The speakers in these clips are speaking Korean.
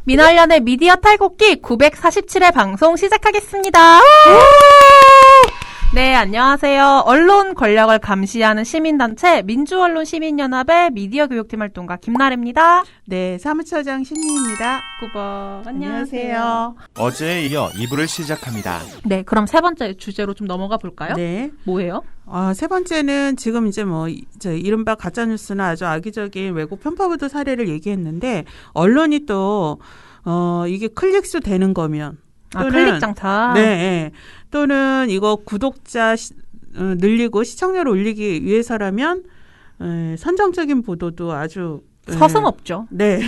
민활련의 미디어 탈곡기 947회 방송 시작하겠습니다. 네, 안녕하세요. 언론 권력을 감시하는 시민단체 민주언론시민연합의 미디어 교육팀 활동가 김나래입니다. 네, 사무처장 신미입니다. 구박 안녕하세요. 어제에 이어 2부를 시작합니다. 네, 그럼 세 번째 주제로 좀 넘어가 볼까요? 네. 뭐예요? 세 번째는 지금 이제 이른바 가짜뉴스나 아주 악의적인 왜곡 편파보도 사례를 얘기했는데, 언론이 또, 이게 클릭수 되는 거면, 또는, 클릭 장사. 네, 또는 이거 구독자 늘리고 시청률 올리기 위해서라면, 선정적인 보도도 아주 서슴없죠. 네.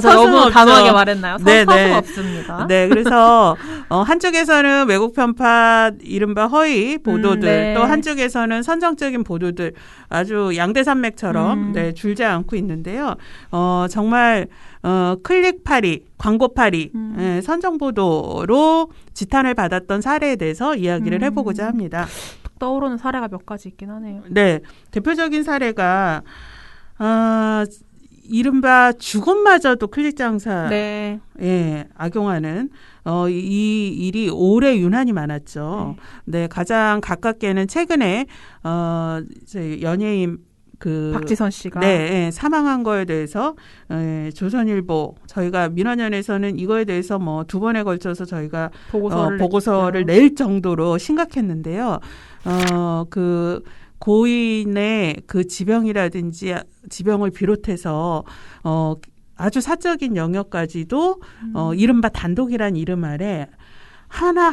저 너무 단호하게 말했나요? 서슴없습니다. 네, 그래서 한쪽에서는 왜곡 편파, 이른바 허위 보도들, 네. 또 한쪽에서는 선정적인 보도들, 아주 양대산맥처럼 줄지 않고 있는데요. 정말 클릭팔이, 광고팔이, 선정 보도로 지탄을 받았던 사례에 대해서 이야기를 해보고자 합니다. 떠오르는 사례가 몇 가지 있긴 하네요. 네, 대표적인 사례가 이른바 죽음마저도 클릭 장사 네. 악용하는 이 일이 올해 유난히 많았죠. 네, 가장 가깝게는 최근에 연예인 박지선 씨가 사망한 거에 대해서 조선일보 저희가 민원연에서는 이거에 대해서 두 번에 걸쳐서 저희가 보고서를 낼 정도로 심각했는데요. 고인의 그 지병이라든지 지병을 비롯해서 아주 사적인 영역까지도 이른바 단독이란 이름 아래 하나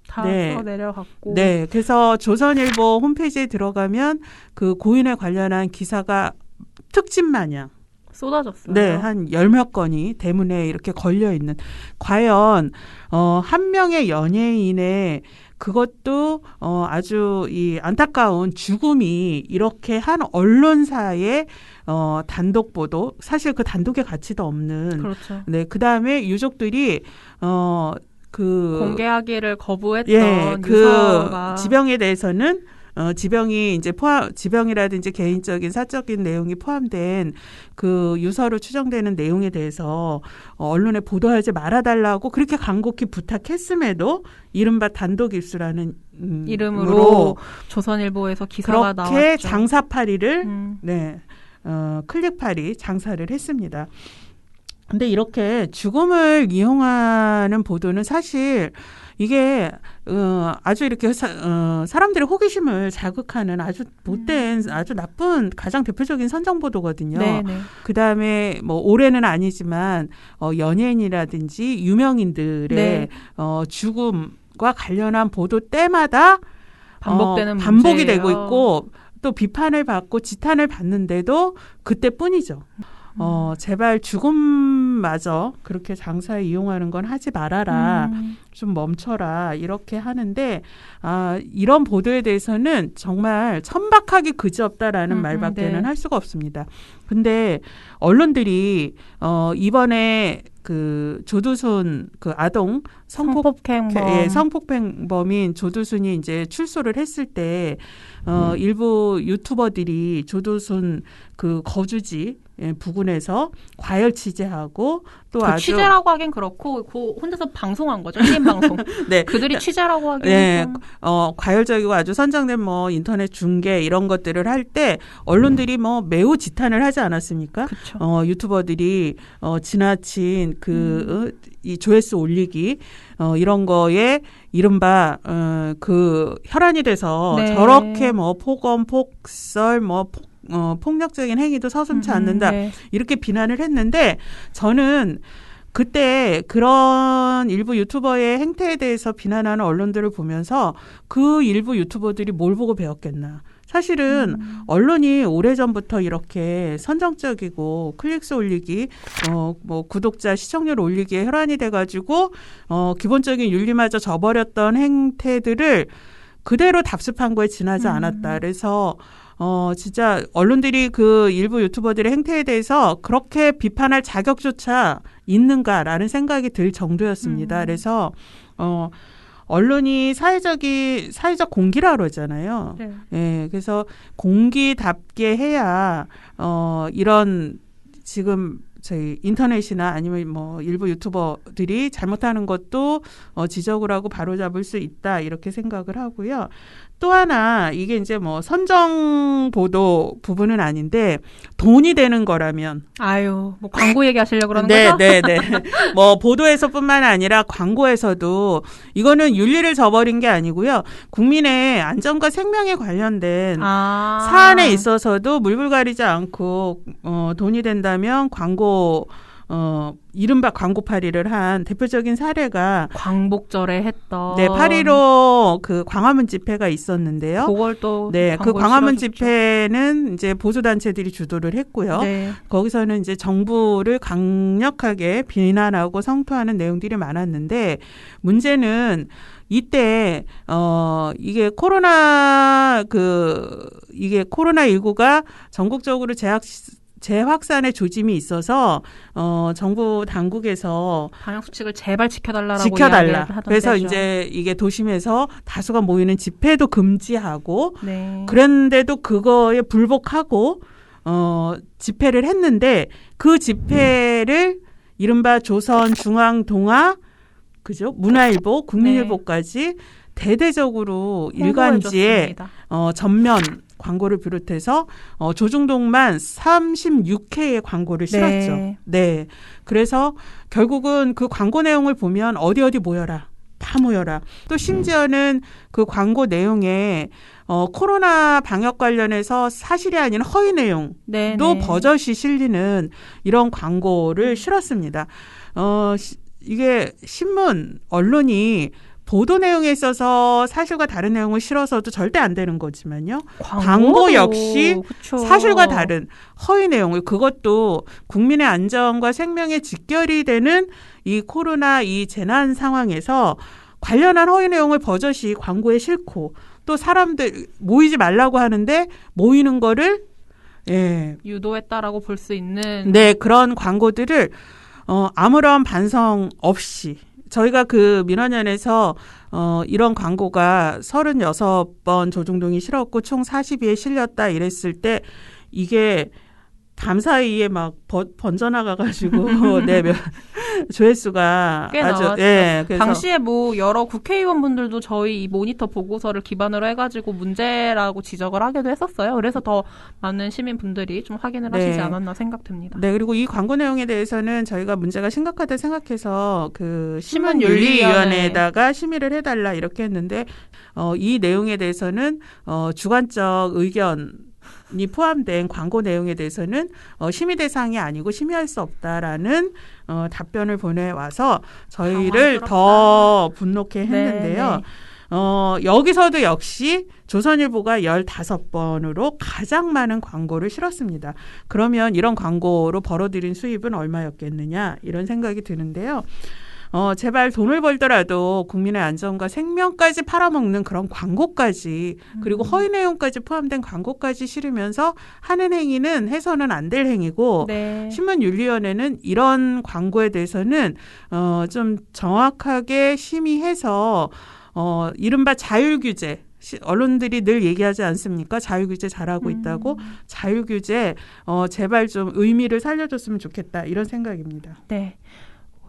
다 써내려갔고. 네, 그래서 조선일보 홈페이지에 들어가면 그 고인에 관련한 기사가 특집 마냥 쏟아졌어요. 네, 한 10몇 건이 대문에 이렇게 걸려 있는. 과연 한 명의 연예인의 그것도 아주 이 안타까운 죽음이 이렇게 한 언론사의 단독 보도, 사실 그 단독의 가치도 없는. 그렇죠. 네, 그다음에 유족들이 공개하기를 거부했던 유서가 지병에 대해서는 지병이 이제 지병이라든지 개인적인 사적인 내용이 포함된 그 유서로 추정되는 내용에 대해서 언론에 보도하지 말아달라고 그렇게 간곡히 부탁했음에도 이른바 단독 입수라는 이름으로 조선일보에서 기사가 나왔죠. 그렇게 장사팔이를 클릭팔이 장사를 했습니다. 근데 이렇게 죽음을 이용하는 보도는 사실 이게 아주 이렇게 사람들의 호기심을 자극하는 아주 못된 아주 나쁜 가장 대표적인 선정 보도거든요. 그다음에 올해는 아니지만 연예인이라든지 유명인들의 죽음과 관련한 보도 때마다 반복이 되고 있고 또 비판을 받고 지탄을 받는데도 그때뿐이죠. 제발 죽음마저 그렇게 장사에 이용하는 건 하지 말아라. 좀 멈춰라. 이렇게 하는데, 이런 보도에 대해서는 정말 천박하기 그지없다라는 말밖에는 할 수가 없습니다. 근데 언론들이, 이번에 조두순 아동 성폭행범인 조두순이 이제 출소를 했을 때, 일부 유튜버들이 조두순 거주지 부근에서 과열 취재하고 또 아주 취재라고 하긴 그렇고 혼자서 방송한 거죠. 1인 방송. 네. 그들이 취재라고 하기는 과열적이고 아주 선정된 인터넷 중계 이런 것들을 할 때 언론들이 매우 지탄을 하지 않았습니까? 그쵸. 유튜버들이 지나친 이 조회수 올리기 이런 거에 이른바 혈안이 돼서 저렇게 폭언, 폭설, 폭력적인 행위도 서슴지 않는다. 이렇게 비난을 했는데 저는 그때 그런 일부 유튜버의 행태에 대해서 비난하는 언론들을 보면서 그 일부 유튜버들이 뭘 보고 배웠겠나. 사실은 언론이 오래전부터 이렇게 선정적이고 클릭수 올리기, 구독자 시청률 올리기에 혈안이 돼가지고 기본적인 윤리마저 저버렸던 행태들을 그대로 답습한 거에 지나지 않았다. 그래서 진짜 언론들이 그 일부 유튜버들의 행태에 대해서 그렇게 비판할 자격조차 있는가라는 생각이 들 정도였습니다. 그래서 언론이 사회적 공기라 그러잖아요. 네. 예, 그래서 공기답게 해야 이런 지금 저희 인터넷이나 아니면 뭐 일부 유튜버들이 잘못하는 것도 지적을 하고 바로잡을 수 있다 이렇게 생각을 하고요. 또 하나 이게 이제 뭐 선정 보도 부분은 아닌데 돈이 되는 거라면 아유, 뭐 광고 얘기하시려고 그러는 네, 거죠? 네, 네. 뭐 보도에서뿐만 아니라 광고에서도 이거는 윤리를 저버린 게 아니고요. 국민의 안전과 생명에 관련된 사안에 있어서도 물불 가리지 않고 돈이 된다면 이른바 광고팔이를 한 대표적인 사례가 광복절에 했던 8.15 그 광화문 집회가 있었는데요. 그걸 또 네, 그 광화문 집회는 이제 보수단체들이 주도를 했고요. 네. 거기서는 이제 정부를 강력하게 비난하고 성토하는 내용들이 많았는데 문제는 이때 이게 코로나19가 전국적으로 재확산의 조짐이 있어서 정부 당국에서 방역 수칙을 제발 지켜달라. 그래서 이제 이게 도심에서 다수가 모이는 집회도 금지하고 네. 그런데도 그거에 불복하고 집회를 했는데 그 집회를 이른바 조선 중앙 동아 그죠? 문화일보, 국민일보까지 대대적으로 일간지에 전면 광고를 비롯해서 조중동만 36회의 광고를 실었죠. 네. 그래서 결국은 그 광고 내용을 보면 어디 모여라. 다 모여라. 또 심지어는 그 광고 내용에 코로나 방역 관련해서 사실이 아닌 허위 내용도 버젓이 실리는 이런 광고를 실었습니다. 이게 신문, 언론이 보도 내용에 있어서 사실과 다른 내용을 실어서도 절대 안 되는 거지만요. 광고 역시 그쵸. 사실과 다른 허위 내용을 그것도 국민의 안전과 생명에 직결이 되는 이 코로나 이 재난 상황에서 관련한 허위 내용을 버젓이 광고에 싣고 또 사람들 모이지 말라고 하는데 모이는 거를 유도했다라고 볼 수 있는 그런 광고들을 아무런 반성 없이 저희가 그 민원연에서 이런 광고가 36번 조중동이 실었고 총 40위에 실렸다 이랬을 때 이게 밤 사이에 막 번져나가가지고 조회수가 꽤 아주 나왔죠. 그래서 당시에 뭐 여러 국회의원분들도 저희 이 모니터 보고서를 기반으로 해가지고 문제라고 지적을 하기도 했었어요. 그래서 더 많은 시민분들이 좀 확인을 하시지 않았나 생각됩니다. 네, 그리고 이 광고 내용에 대해서는 저희가 문제가 심각하다 생각해서 그 신문윤리위원회에다가 심의를 해달라 이렇게 했는데 이 내용에 대해서는 주관적 의견이 포함된 광고 내용에 대해서는 심의 대상이 아니고 심의할 수 없다라는 답변을 보내와서 저희를 더 분노케 했는데요. 여기서도 역시 조선일보가 15번으로 가장 많은 광고를 실었습니다. 그러면 이런 광고로 벌어들인 수입은 얼마였겠느냐 이런 생각이 드는데요. 제발 돈을 벌더라도 국민의 안전과 생명까지 팔아먹는 그런 광고까지 그리고 허위 내용까지 포함된 광고까지 실으면서 하는 행위는 해서는 안 될 행위고 신문윤리위원회는 이런 광고에 대해서는 좀 정확하게 심의해서 이른바 자율규제 언론들이 늘 얘기하지 않습니까? 자율규제 잘하고 있다고 자율규제 제발 좀 의미를 살려줬으면 좋겠다 이런 생각입니다. 네.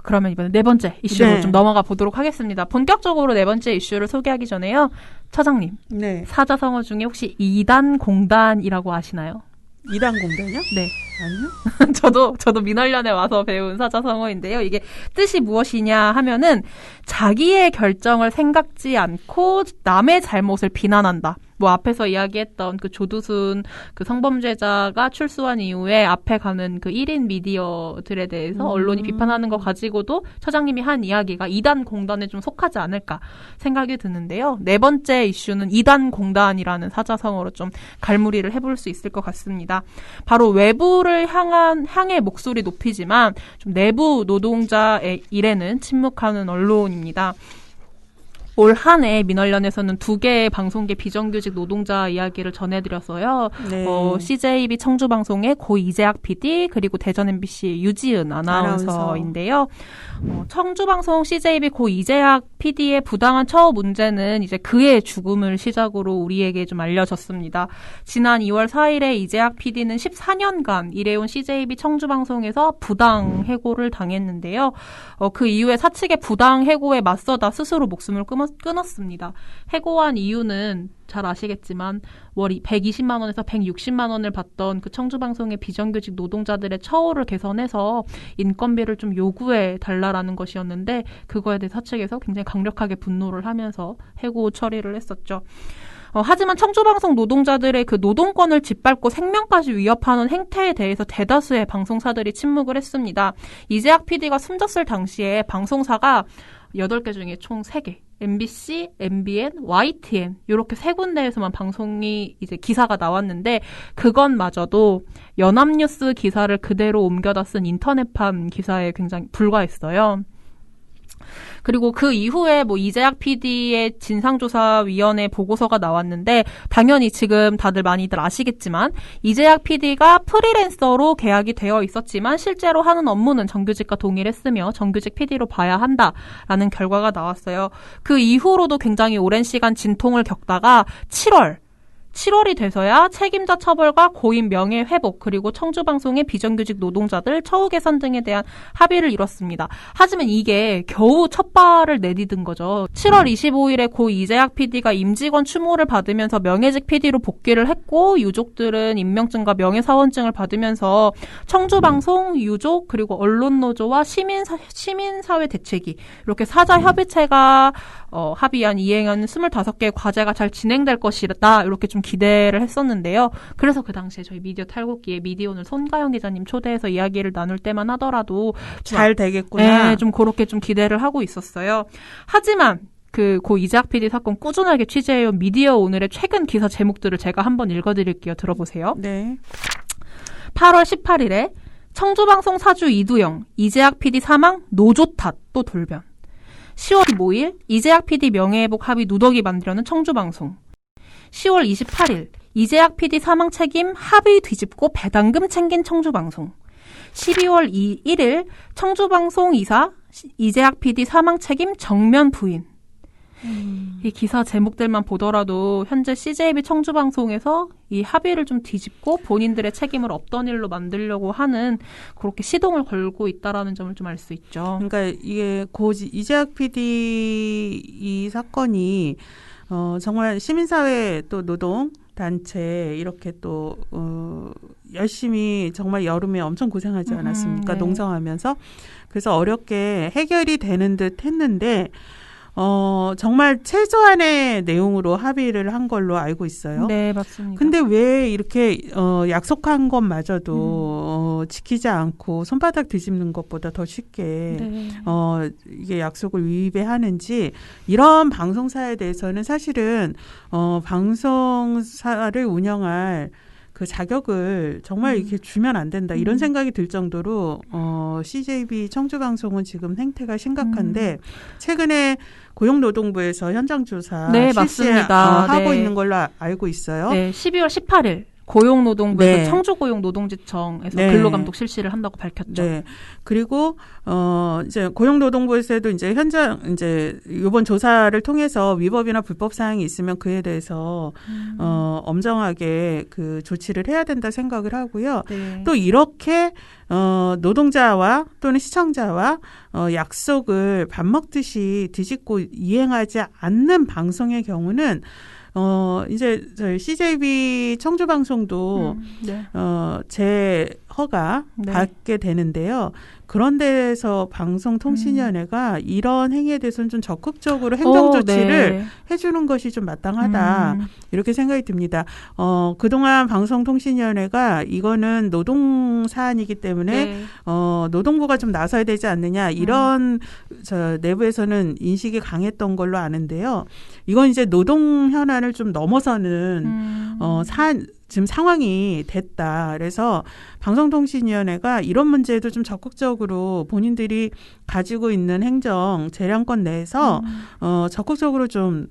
그러면 이번에 네 번째 이슈로 좀 넘어가 보도록 하겠습니다. 본격적으로 네 번째 이슈를 소개하기 전에요. 처장님. 사자성어 중에 혹시 2단 공단이라고 아시나요? 2단 공단이요? 네. 아니요. 저도 민원련에 와서 배운 사자성어인데요. 이게 뜻이 무엇이냐 하면은 자기의 결정을 생각지 않고 남의 잘못을 비난한다. 뭐 앞에서 이야기했던 그 조두순 그 성범죄자가 출소한 이후에 앞에 가는 그 1인 미디어들에 대해서 언론이 비판하는 거 가지고도 처장님이 한 이야기가 2단 공단에 좀 속하지 않을까 생각이 드는데요. 네 번째 이슈는 2단 공단이라는 사자성어로 좀 갈무리를 해볼 수 있을 것 같습니다. 바로 외부를 향해 목소리 높이지만 좀 내부 노동자의 일에는 침묵하는 언론입니다. 올 한 해 민원련에서는 2개의 방송계 비정규직 노동자 이야기를 전해드렸어요. 네. CJB 청주방송의 고 이재학 PD 그리고 대전 MBC 유지은 아나운서인데요. 청주방송 CJB 고 이재학 PD의 부당한 처우 문제는 이제 그의 죽음을 시작으로 우리에게 좀 알려졌습니다. 지난 2월 4일에 이재학 PD는 14년간 일해온 CJB 청주방송에서 부당 해고를 당했는데요. 그 이후에 사측의 부당 해고에 맞서다 스스로 목숨을 끊었습니다. 해고한 이유는 잘 아시겠지만 월 120만 원에서 160만 원을 받던 그 청주방송의 비정규직 노동자들의 처우를 개선해서 인건비를 좀 요구해 달라라는 것이었는데 그거에 대해 사측에서 굉장히 강력하게 분노를 하면서 해고 처리를 했었죠. 하지만 청주방송 노동자들의 그 노동권을 짓밟고 생명까지 위협하는 행태에 대해서 대다수의 방송사들이 침묵을 했습니다. 이재학 PD가 숨졌을 당시에 방송사가 8개 중에 총 3개. MBC, MBN, YTN 이렇게 3군데에서만 방송이 이제 기사가 나왔는데 그것마저도 연합뉴스 기사를 그대로 옮겨다 쓴 인터넷판 기사에 굉장히 불과했어요. 그리고 그 이후에 이재학 PD의 진상조사위원회 보고서가 나왔는데 당연히 지금 다들 많이들 아시겠지만 이재학 PD가 프리랜서로 계약이 되어 있었지만 실제로 하는 업무는 정규직과 동일했으며 정규직 PD로 봐야 한다라는 결과가 나왔어요. 그 이후로도 굉장히 오랜 시간 진통을 겪다가 7월이 돼서야 책임자 처벌과 고인 명예 회복 그리고 청주방송의 비정규직 노동자들 처우 개선 등에 대한 합의를 이뤘습니다. 하지만 이게 겨우 첫 발을 내디딘 거죠. 7월 25일에 고 이재학 PD가 임직원 추모를 받으면서 명예직 PD로 복귀를 했고 유족들은 임명증과 명예사원증을 받으면서 청주방송, 유족 그리고 언론노조와 시민사회 대책위 이렇게 사자 협의체가 합의한 이행한 25개의 과제가 잘 진행될 것이다 이렇게 좀 기대를 했었는데요. 그래서 그 당시에 저희 미디어 탈곡기에 미디어오늘 손가영 기자님 초대해서 이야기를 나눌 때만 하더라도 잘 되겠구나. 네, 좀 그렇게 좀 기대를 하고 있었어요. 하지만 고 이재학 PD 사건 꾸준하게 취재해온 미디어오늘의 최근 기사 제목들을 제가 한번 읽어드릴게요. 들어보세요. 네. 8월 18일에 청주방송 사주 이두영, 이재학 PD 사망, 노조 탓 또 돌변. 10월 15일 이재학 PD 명예회복 합의 누더기 만들려는 청주방송. 10월 28일 이재학 PD 사망 책임 합의 뒤집고 배당금 챙긴 청주방송. 12월 1일 청주방송 이사 이재학 PD 사망 책임 정면 부인. 이 기사 제목들만 보더라도 현재 CJB 청주방송에서 이 합의를 좀 뒤집고 본인들의 책임을 없던 일로 만들려고 하는 그렇게 시동을 걸고 있다라는 점을 좀 알 수 있죠. 그러니까 이게 이재학 PD 이 사건이 정말 시민사회 또 노동단체 이렇게 또 열심히 정말 여름에 엄청 고생하지 않았습니까? 네. 농성하면서. 그래서 어렵게 해결이 되는 듯 했는데 정말 최소한의 내용으로 합의를 한 걸로 알고 있어요. 네, 맞습니다. 근데 왜 이렇게 약속한 것마저도 지키지 않고 손바닥 뒤집는 것보다 더 쉽게 네. 이게 약속을 위배하는지 이런 방송사에 대해서는 사실은 방송사를 운영할 그 자격을 정말 이렇게 주면 안 된다 이런 생각이 들 정도로 CJB 청주방송은 지금 행태가 심각한데 최근에 고용노동부에서 현장조사 네, 맞습니다. 하고 네. 있는 걸로 알고 있어요. 네, 12월 18일 고용노동부에서 네. 청주고용노동지청에서 네. 근로감독 실시를 한다고 밝혔죠. 네. 그리고 이제 고용노동부에서도 이제 이번 조사를 통해서 위법이나 불법 사항이 있으면 그에 대해서 엄정하게 그 조치를 해야 된다 생각을 하고요. 네. 또 이렇게 노동자와 또는 시청자와 약속을 밥 먹듯이 뒤집고 이행하지 않는 방송의 경우는 이제 저희 CJB 청주방송도 네. 재허가 네. 받게 되는데요. 그런 데에서 방송통신위원회가 이런 행위에 대해서는 좀 적극적으로 행정 조치를 네. 해주는 것이 좀 마땅하다. 이렇게 생각이 듭니다. 그동안 방송통신위원회가 이거는 노동 사안이기 때문에 네. 노동부가 좀 나서야 되지 않느냐 이런 내부에서는 인식이 강했던 걸로 아는데요. 이건 이제 노동 현안을 좀 넘어서는 지금 상황이 됐다. 그래서 방송통신위원회가 이런 문제에도 좀 적극적으로 본인들이 가지고 있는 행정 재량권 내에서 적극적으로 좀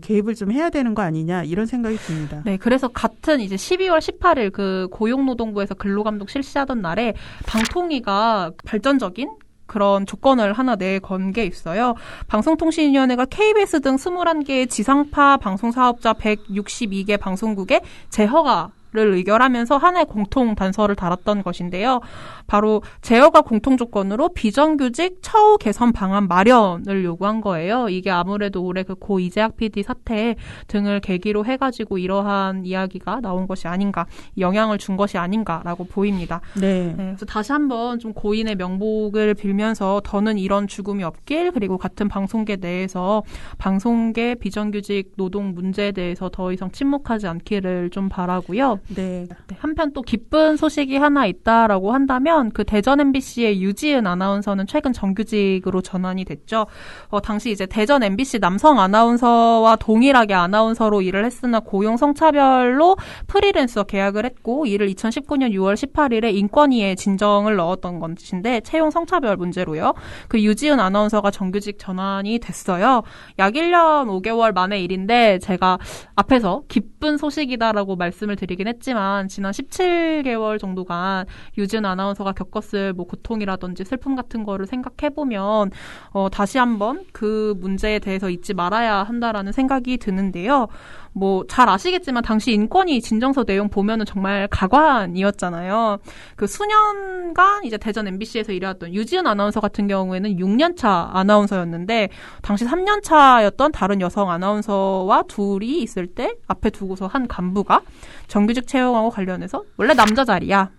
개입을 좀 해야 되는 거 아니냐 이런 생각이 듭니다. 네, 그래서 같은 이제 12월 18일 그 고용노동부에서 근로감독 실시하던 날에 방통위가 발전적인 그런 조건을 하나 내건 게 있어요. 방송통신위원회가 KBS 등 21개의 지상파 방송사업자 162개 방송국의 재허가를 의결하면서 하나의 공통 단서를 달았던 것인데요. 바로 재허가 공통 조건으로 비정규직 처우 개선 방안 마련을 요구한 거예요. 이게 아무래도 올해 그 고 이재학 PD 사태 등을 계기로 해가지고 이러한 이야기가 나온 것이 아닌가, 영향을 준 것이 아닌가라고 보입니다. 네. 그래서 다시 한번 좀 고인의 명복을 빌면서 더는 이런 죽음이 없길, 그리고 같은 방송계 내에서 방송계 비정규직 노동 문제에 대해서 더 이상 침묵하지 않기를 좀 바라고요. 네. 한편 또 기쁜 소식이 하나 있다라고 한다면 그 대전 MBC의 유지은 아나운서는 최근 정규직으로 전환이 됐죠. 당시 이제 대전 MBC 남성 아나운서와 동일하게 아나운서로 일을 했으나 고용 성차별로 프리랜서 계약을 했고 이를 2019년 6월 18일에 인권위에 진정을 넣었던 것인데 채용 성차별 문제로요. 그 유지은 아나운서가 정규직 전환이 됐어요. 약 1년 5개월 만의 일인데 제가 앞에서 기쁜 소식이다라고 말씀을 드리긴 했지만 지난 17개월 정도간 유지은 아나운서가 겪었을 뭐 고통이라든지 슬픔 같은 거를 생각해보면 다시 한번 그 문제에 대해서 잊지 말아야 한다라는 생각이 드는데요. 뭐 잘 아시겠지만 당시 인권위 진정서 내용 보면은 정말 가관이었잖아요. 그 수년간 이제 대전 MBC에서 일해왔던 유지은 아나운서 같은 경우에는 6년차 아나운서였는데 당시 3년차였던 다른 여성 아나운서와 둘이 있을 때 앞에 두고서 한 간부가 정규직 채용하고 관련해서 원래 남자 자리야.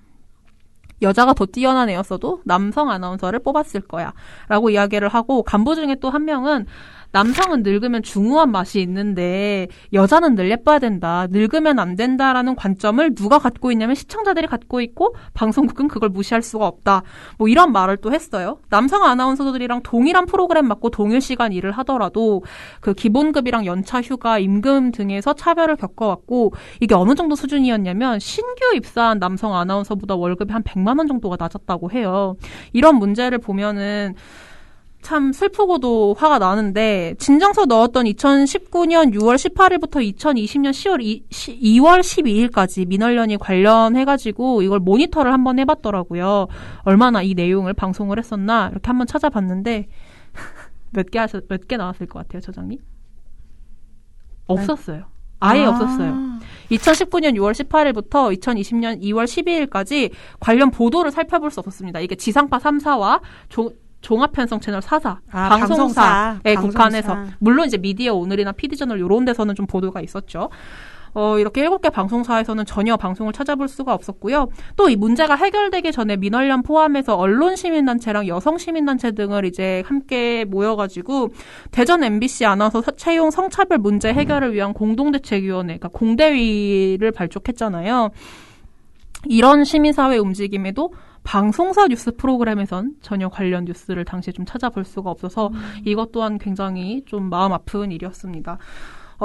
여자가 더 뛰어난 애였어도 남성 아나운서를 뽑았을 거야 라고 이야기를 하고 간부 중에 또 한 명은 남성은 늙으면 중후한 맛이 있는데 여자는 늘 예뻐야 된다. 늙으면 안 된다라는 관점을 누가 갖고 있냐면 시청자들이 갖고 있고 방송국은 그걸 무시할 수가 없다. 뭐 이런 말을 또 했어요. 남성 아나운서들이랑 동일한 프로그램 맡고 동일 시간 일을 하더라도 그 기본급이랑 연차 휴가, 임금 등에서 차별을 겪어왔고 이게 어느 정도 수준이었냐면 신규 입사한 남성 아나운서보다 월급이 한 100만 원 정도가 낮았다고 해요. 이런 문제를 보면은 참 슬프고도 화가 나는데 진정서 넣었던 2019년 6월 18일부터 2020년 2월 12일까지 민원련이 관련해가지고 이걸 모니터를 한번 해봤더라고요. 얼마나 이 내용을 방송을 했었나 이렇게 한번 찾아봤는데 몇 개 나왔을 것 같아요, 저장님? 없었어요. 아예 없었어요. 2019년 6월 18일부터 2020년 2월 12일까지 관련 보도를 살펴볼 수 없었습니다. 이게 지상파 3사와 종합편성 채널 4사, 방송사의 국한에서 물론 이제 미디어 오늘이나 PD저널 이런 데서는 좀 보도가 있었죠. 이렇게 7개 방송사에서는 전혀 방송을 찾아볼 수가 없었고요. 또 이 문제가 해결되기 전에 민원련 포함해서 언론시민단체랑 여성시민단체 등을 이제 함께 모여가지고 대전 MBC 아나운서 채용 성차별 문제 해결을 위한 공동대책위원회, 그러니까 공대위를 발족했잖아요. 이런 시민사회 움직임에도 방송사 뉴스 프로그램에선 전혀 관련 뉴스를 당시에 좀 찾아볼 수가 없어서 이것 또한 굉장히 좀 마음 아픈 일이었습니다.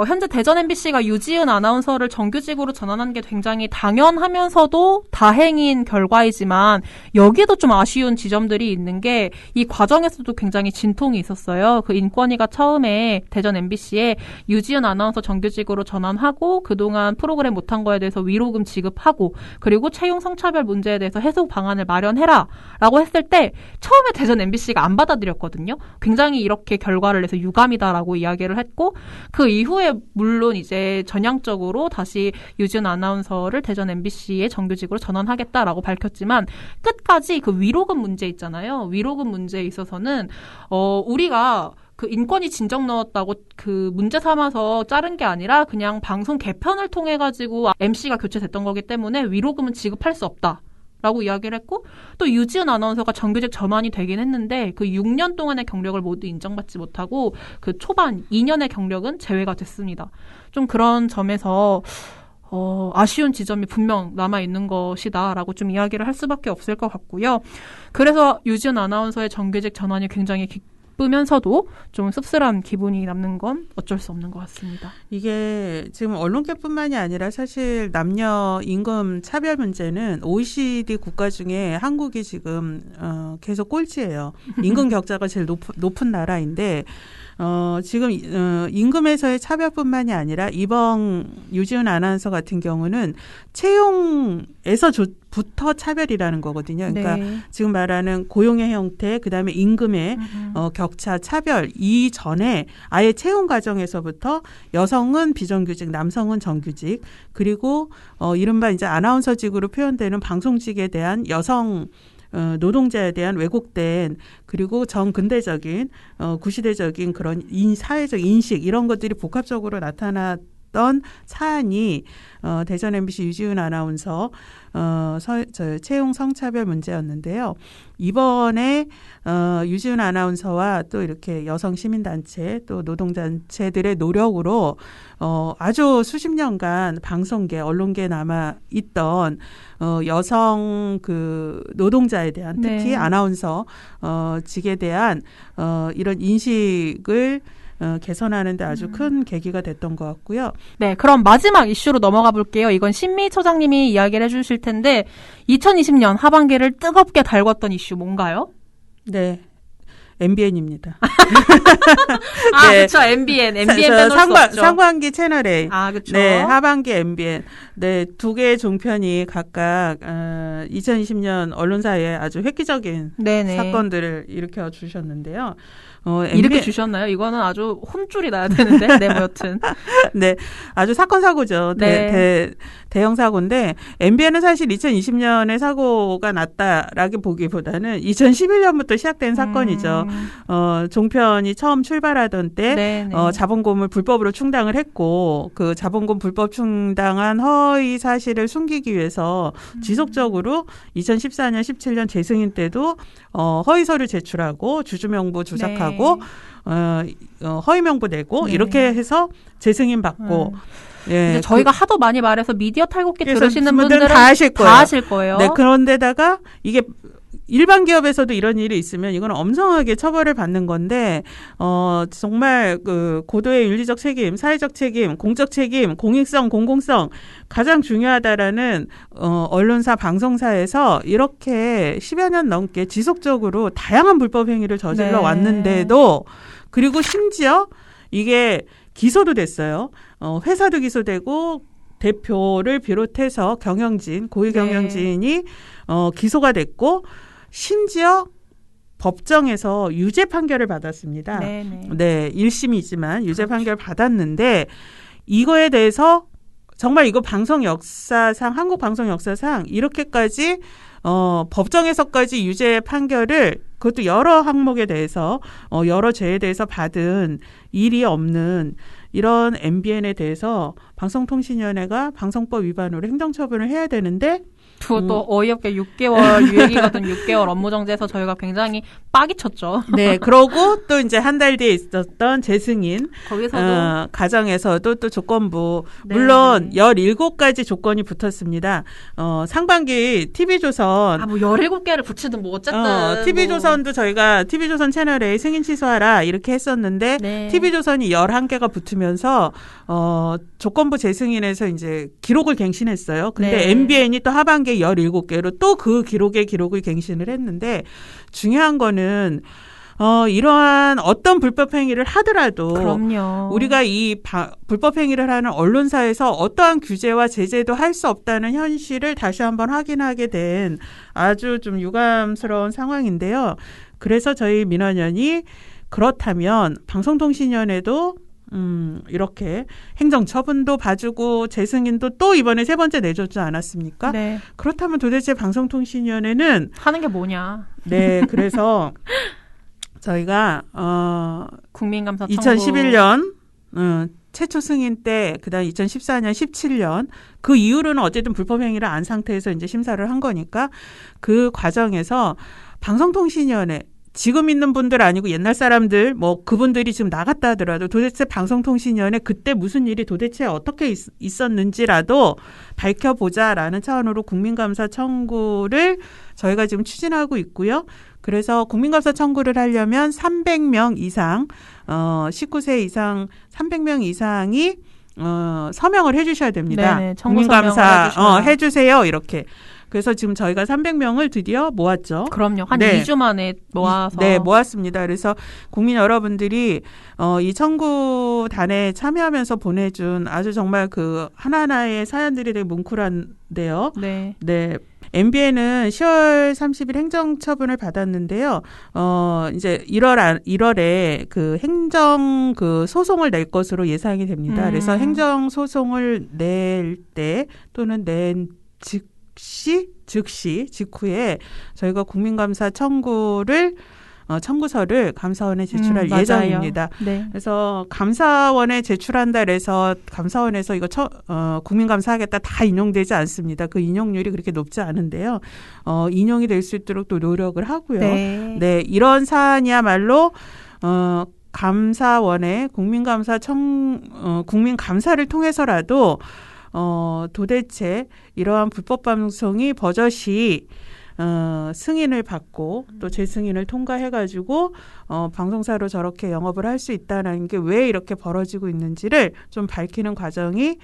현재 대전 MBC가 유지은 아나운서를 정규직으로 전환한 게 굉장히 당연하면서도 다행인 결과이지만 여기에도 좀 아쉬운 지점들이 있는 게 이 과정에서도 굉장히 진통이 있었어요. 그 인권위가 처음에 대전 MBC에 유지은 아나운서 정규직으로 전환하고 그동안 프로그램 못한 거에 대해서 위로금 지급하고 그리고 채용 성차별 문제에 대해서 해소 방안을 마련해라 라고 했을 때 처음에 대전 MBC가 안 받아들였거든요. 굉장히 이렇게 결과를 내서 유감이다라고 이야기를 했고 그 이후에 물론 이제 전향적으로 다시 유지은 아나운서를 대전 MBC의 정규직으로 전환하겠다라고 밝혔지만 끝까지 그 위로금 문제 있잖아요. 위로금 문제에 있어서는 우리가 그 인권위 진정 넣었다고 그 문제 삼아서 자른 게 아니라 그냥 방송 개편을 통해 가지고 MC가 교체됐던 거기 때문에 위로금은 지급할 수 없다. 라고 이야기를 했고 또 유지은 아나운서가 정규직 전환이 되긴 했는데 그 6년 동안의 경력을 모두 인정받지 못하고 그 초반 2년의 경력은 제외가 됐습니다. 좀 그런 점에서 아쉬운 지점이 분명 남아있는 것이다라고 좀 이야기를 할 수밖에 없을 것 같고요. 그래서 유지은 아나운서의 정규직 전환이 굉장히 바쁘면서도 좀 씁쓸한 기분이 남는 건 어쩔 수 없는 것 같습니다. 이게 지금 언론계뿐만이 아니라 사실 남녀 임금 차별 문제는 OECD 국가 중에 한국이 지금 계속 꼴찌예요. 임금 격차가 제일 높은 나라인데 지금 임금에서의 차별뿐만이 아니라 이번 유지은 아나운서 같은 경우는 채용에서부터 차별이라는 거거든요. 그러니까 네. 지금 말하는 고용의 형태, 그다음에 임금의 격차, 차별 이전에 아예 채용 과정에서부터 여성은 비정규직, 남성은 정규직, 그리고 이른바 이제 아나운서직으로 표현되는 방송직에 대한 여성 노동자에 대한 왜곡된 그리고 정근대적인 구시대적인 그런 사회적 인식 이런 것들이 복합적으로 나타났던 사안이 대전 MBC 유지은 아나운서 채용 성차별 문제였는데요. 이번에 유지은 아나운서와 또 이렇게 여성 시민단체 또 노동단체들의 노력으로 아주 수십 년간 방송계, 언론계에 남아 있던 여성 그 노동자에 대한 특히 네. 아나운서 직에 대한 이런 인식을 개선하는 데 아주 큰 계기가 됐던 것 같고요. 네, 그럼 마지막 이슈로 넘어가 볼게요. 이건 신미 처장님이 이야기를 해주실 텐데 2020년 하반기를 뜨겁게 달궜던 이슈 뭔가요? 네. MBN입니다. 아, 네. 그렇죠. MBN 빼놓을 수 없죠. 상반기 채널 A. 아, 그렇죠. 네, 하반기 MBN. 네, 두 개의 종편이 각각 2020년 언론사에 아주 획기적인 네네. 사건들을 일으켜 주셨는데요. 이렇게 주셨나요? 이거는 아주 혼쭐이 나야 되는데. 네, 뭐 여튼. 네, 아주 사건 사고죠. 네. 대형 사고인데 MBN은 사실 2020년에 사고가 났다라고 보기보다는 2011년부터 시작된 사건이죠. 종편이 처음 출발하던 때 네네. 자본금을 불법으로 충당을 했고 그 자본금 불법 충당한 허위 사실을 숨기기 위해서 지속적으로 2014년, 17년 재승인 때도 허위 서류 제출하고 주주 명부 조작하고 허위 명부 내고 네. 이렇게 해서 재승인 받고 예, 이제 저희가 하도 많이 말해서 미디어 탈곡기 그래서 들으시는 분들은 다 하실 거예요. 다 하실 거예요. 네, 그런데다가 이게 일반 기업에서도 이런 일이 있으면 이건 엄정하게 처벌을 받는 건데 정말 그 고도의 윤리적 책임, 사회적 책임, 공적 책임, 공익성, 공공성 가장 중요하다라는 언론사, 방송사에서 이렇게 10여 년 넘게 지속적으로 다양한 불법 행위를 저질러 네. 왔는데도 그리고 심지어 이게 기소도 됐어요. 회사도 기소되고 대표를 비롯해서 경영진, 고위 경영진이 기소가 됐고 심지어 법정에서 유죄 판결을 받았습니다. 네네. 네, 1심이지만 유죄 그렇죠. 판결을 받았는데 이거에 대해서 정말 이거 방송 역사상 한국 방송 역사상 이렇게까지 법정에서까지 유죄 판결을 그것도 여러 항목에 대해서 여러 죄에 대해서 받은 일이 없는 이런 MBN에 대해서 방송통신위원회가 방송법 위반으로 행정처분을 해야 되는데 그것도 어이없게 6개월 유예기거든 6개월 업무정지해서 저희가 굉장히 빡이 쳤죠. 네, 그러고 또 이제 한 달 뒤에 있었던 재승인 거기서도 가정에서도 또 조건부 네, 물론 네. 17가지 조건이 붙었습니다. 상반기 TV조선 뭐 17개를 붙이든 뭐 어쨌든 TV조선도 저희가 TV조선 채널에 승인 취소하라 이렇게 했었는데 네. TV조선이 11개가 붙으면서 조건부 재승인에서 이제 기록을 갱신했어요. 근데 네. MBN이 또 하반기에 17개로 또 그 기록을 갱신을 했는데 중요한 거는 이러한 어떤 불법 행위를 하더라도 그럼요. 우리가 이 불법 행위를 하는 언론사에서 어떠한 규제와 제재도 할 수 없다는 현실을 다시 한번 확인하게 된 아주 좀 유감스러운 상황인데요. 그래서 저희 민원연이 그렇다면 방송통신위원회도 이렇게 행정처분도 봐주고 재승인도 또 이번에 세 번째 내줬지 않았습니까? 네. 그렇다면 도대체 방송통신위원회는 하는 게 뭐냐. 네, 그래서 저희가 국민감사 청구. 2011년 최초 승인 때 그다음 2014년, 17년 그 이후로는 어쨌든 불법 행위를 안 상태에서 이제 심사를 한 거니까 그 과정에서 방송통신위원회 지금 있는 분들 아니고 옛날 사람들 뭐 그분들이 지금 나갔다 하더라도 도대체 방송통신위원회 그때 무슨 일이 도대체 어떻게 있었는지라도 밝혀보자라는 차원으로 국민감사 청구를 저희가 지금 추진하고 있고요. 그래서 국민감사 청구를 하려면 300명 이상, 19세 이상 300명 이상이 서명을 해주셔야 됩니다. 네네, 청구 국민감사 서명을 해주세요 이렇게. 그래서 지금 저희가 300명을 드디어 모았죠. 그럼요. 한 네. 2주 만에 모아서. 네, 모았습니다. 그래서 국민 여러분들이 이 청구단에 참여하면서 보내준 아주 정말 그 하나하나의 사연들이 되게 뭉클한데요. 네. 네. MBN은 10월 30일 행정처분을 받았는데요. 이제 1월에 그 행정 그 소송을 낼 것으로 예상이 됩니다. 그래서 행정 소송을 낼 때 또는 낸 직후에 저희가 국민감사 청구서를 감사원에 제출할 맞아요. 예정입니다. 네. 그래서 감사원에 제출한다 그래서 감사원에서 이거 국민감사하겠다 다 인용되지 않습니다. 그 인용률이 그렇게 높지 않은데요. 인용이 될 수 있도록 또 노력을 하고요. 네. 네, 이런 사안이야말로 감사원의 국민감사를 통해서라도 도대체 이러한 불법 방송이 버젓이 승인을 받고 또 재승인을 통과해가지고 방송사로 저렇게 영업을 할 수 있다는 게 왜 이렇게 벌어지고 있는지를 좀 밝히는 과정이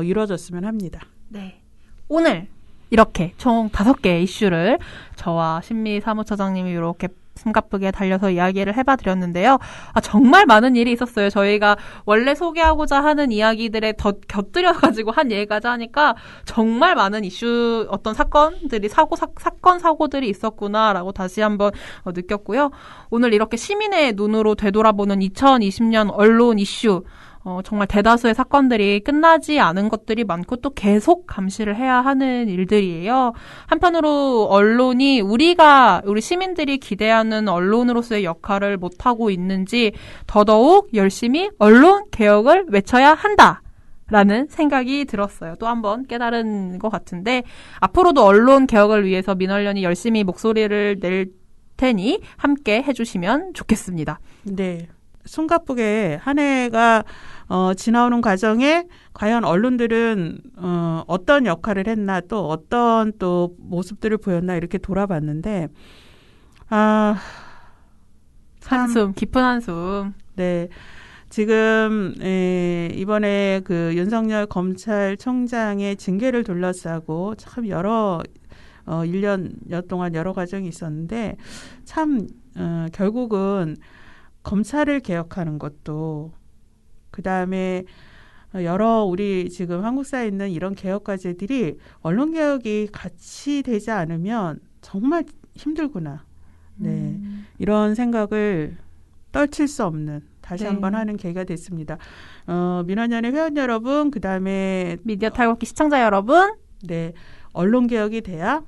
이루어졌으면 합니다. 네. 오늘 이렇게 총 5개의 이슈를 저와 신미 사무처장님이 이렇게 숨가쁘게 달려서 이야기를 해봐드렸는데요. 정말 많은 일이 있었어요. 저희가 원래 소개하고자 하는 이야기들에 더 곁들여가지고 한 얘기까지 하니까 정말 많은 이슈, 어떤 사건들이, 사고들이 있었구나라고 다시 한번 느꼈고요. 오늘 이렇게 시민의 눈으로 되돌아보는 2020년 언론 이슈, 정말 대다수의 사건들이 끝나지 않은 것들이 많고 또 계속 감시를 해야 하는 일들이에요. 한편으로 언론이 우리 시민들이 기대하는 언론으로서의 역할을 못하고 있는지 더더욱 열심히 언론 개혁을 외쳐야 한다. 라는 생각이 들었어요. 또 한 번 깨달은 것 같은데 앞으로도 언론 개혁을 위해서 민언련이 열심히 목소리를 낼 테니 함께 해주시면 좋겠습니다. 네. 숨가쁘게 한 해가 지나오는 과정에 과연 언론들은 어떤 역할을 했나 또 어떤 또 모습들을 보였나 이렇게 돌아봤는데 한숨, 깊은 한숨. 네. 지금 이번에 그 윤석열 검찰총장의 징계를 둘러싸고 참 여러 1년여 동안 여러 과정이 있었는데 참 결국은 검찰을 개혁하는 것도 그다음에 여러 우리 지금 한국 사회에 있는 이런 개혁 과제들이 언론 개혁이 같이 되지 않으면 정말 힘들구나. 네. 이런 생각을 떨칠 수 없는 다시 네. 한번 하는 계기가 됐습니다. 민원연의 회원 여러분, 그다음에 미디어 탈곡기 시청자 여러분. 네. 언론 개혁이 돼야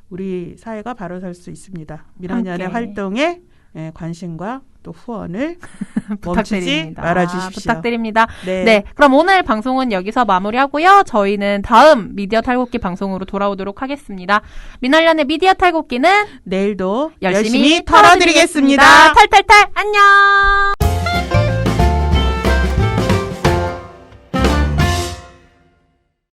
우리 사회가 바로 설 수 있습니다. 민원연의 함께. 활동에 관심과 또 후원을 멈추지 부탁드립니다. 말아주십시오. 부탁드립니다. 네. 네, 그럼 오늘 방송은 여기서 마무리하고요. 저희는 다음 미디어 탈곡기 방송으로 돌아오도록 하겠습니다. 민언련의 미디어 탈곡기는 내일도 열심히 열심히 털어드리겠습니다. 탈탈탈 안녕.